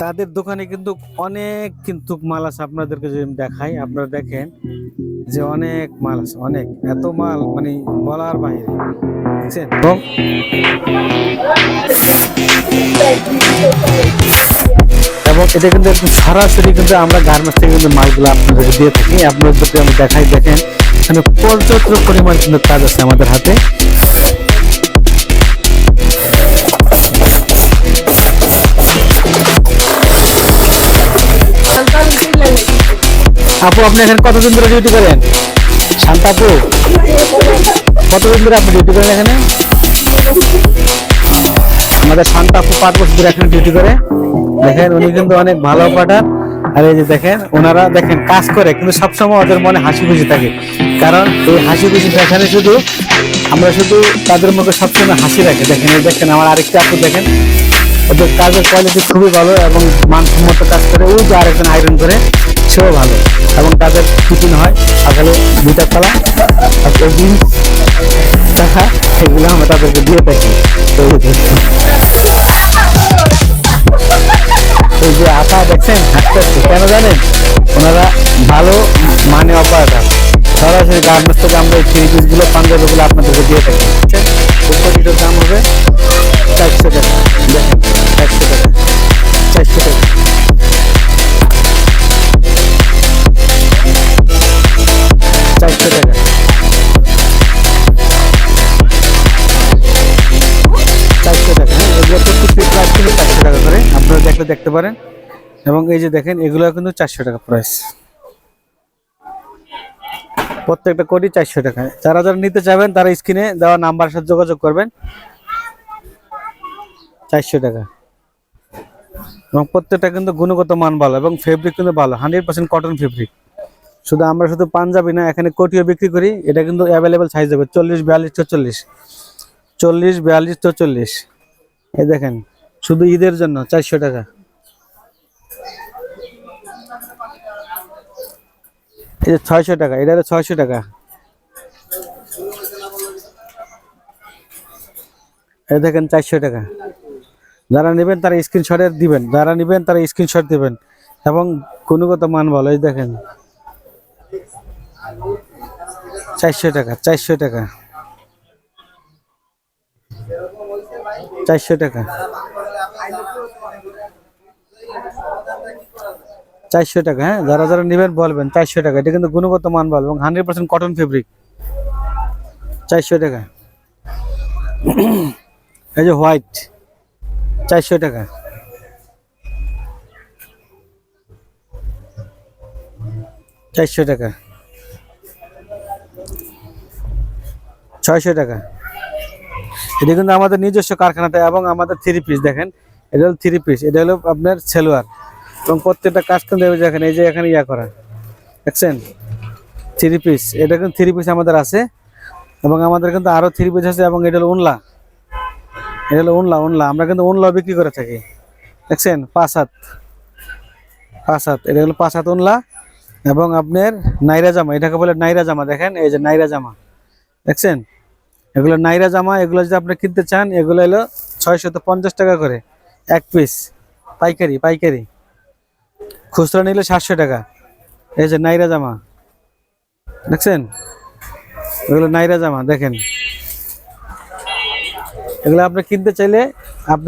তাদের দোকানে কিন্তু অনেক কিন্তু মাল আছে। আপনাদেরকে যদি আমি দেখাই, আপনারা দেখেন যে অনেক মাল আছে, অনেক, এত মাল মানে বলার বাইরে, বুঝছেন? এবং এটা কিন্তু একদম সরাসরি কিন্তু আমরা গার্মেন্টস থেকে কিন্তু মালগুলো আপনাদেরকে দিয়ে থাকি। আপনাদেরকে আমি দেখাই, দেখেন এখানে পর্যাপ্ত পরিমাণ কিন্তু কাজ আছে আমাদের হাতে। আপু, আপনি এখানে কতদিন ধরে ডিউটি করেন? শান্তা আপু, কতদিন ধরে আপনি ডিউটি করেন এখানে? আমাদের শান্তা আপু 5 বছর ধরে এখানে ডিউটি করে। দেখেন উনি কিন্তু অনেক ভালো পাঠান। আর এই যে দেখেন ওনারা দেখেন কাজ করে কিন্তু সবসময় ওদের মনে হাসি খুশি থাকে। কারণ এই হাসি খুশি দেখানে শুধু আমরা শুধু তাদের মুখে সবসময় হাসি রাখে। দেখেন এই দেখেন আমার আরেকটা আপু, দেখেন ওদের কাজের কোয়ালিটি খুবই ভালো এবং মানসম্মত কাজ করে। ওই যে আরেকজন আয়রন করে, সেও ভালো। এবং তাদের টিফিন হয় সকালে 2টা কলা, তারপরে জিন্স, টাকা, এগুলো আমরা তাদেরকে দিয়ে থাকি। তো এই যে আপা দেখছেন হাসতে হাসতে, কেন জানেন? ওনারা ভালো মানে অপারেটর। সরাসরি গার্মেন্টস থেকে আমরা এই থ্রি পিসগুলো, পাঞ্জাবিগুলো আপনাদেরকে দিয়ে থাকি। উপরিটার দাম হবে 400 টাকা। দেখেন 400 টাকা, 400 টাকা, 400 টাকা, 400 টাকা। হ্যাঁ, এগুলো প্রত্যেকটি প্রাইস কিন্তু 400 টাকা করে, আপনারা দেখলে দেখতে পারেন। এবং এই যে দেখেন এগুলো কিন্তু 400 টাকা প্রাইস, প্রত্যেকটা কোটি 400 টাকা। যারা যারা নিতে চাইবেন তারা স্ক্রিনে দেওয়া নাম্বারের সাথে যোগাযোগ করবেন। 400 টাকা। এবং প্রত্যেকটা কিন্তু গুণগত মান ভালো এবং ফেব্রিক কিন্তু ভালো, 100% কটন ফেব্রিক। শুধু আমরা শুধু পাঞ্জাবি না, এখানে কোটিও বিক্রি করি। এটা কিন্তু অ্যাভেলেবেল সাইজ হবে 40, 42, 44, 40, 42, 44। এই দেখেন শুধু ঈদের জন্য 400 টাকা। এই যে 600 টাকা, এটা হলো 600 টাকা। এই দেখেন 400 টাকা। যারা নেবেন তারা স্ক্রিনশটে দিবেন, যারা নেবেন তারা স্ক্রিনশট দিবেন। এবং গুণগত মান ভালো। এই দেখেন 400 টাকা, 400 টাকা, 400 টাকা, 400 টাকা। হ্যাঁ, যারা যারা নেবেন বলবেন 400 টাকা। এটা কিন্তু গুণগত মান ভালো এবং 100% কটন ফেব্রিক। 400 টাকা। এই যে হোয়াইট, 400 টাকা, 400 টাকা, 600 টাকা। এটা কিন্তু আমাদের নিজস্ব কারখানাতে এবং আমাদের থ্রি পিস। দেখেন এটা হলো থ্রি পিস, এটা হলো আপনার সেলোয়ার এবং প্রত্যেকটা কাজ কিন্তু দেখেন এই যে এখানে ইয়া করা, দেখছেন থ্রি পিস। এটা কিন্তু থ্রি পিস আমাদের আছে এবং আমাদের কিন্তু আরো থ্রি পিস আছে। এবং এটা হলো উনলা, এটা হলো উনলা, উনলা আমরা কিন্তু উনলা বিক্রি করে থাকি। দেখছেন 5 হাত, 5 হাত, এটা হলো 5 হাত উনলা। এবং আপনার নাইরা জামা, এটাকে বলে নাইরা জামা। দেখেন এই যে নাইরা জামা, দেখছেন এগুলো নাইরা জামা। এগুলো যদি আপনি কিনতে চান এগুলো হলো 650 টাকা করে এক পিস, পাইকারি, পাইকারি। খুচরা নিলে 700 টাকা। এই যে নাইরা জামা, দেখছেন এগুলো নাইরা জামা। দেখেন এগুলো আপনি কিনতে চাইলে আপনি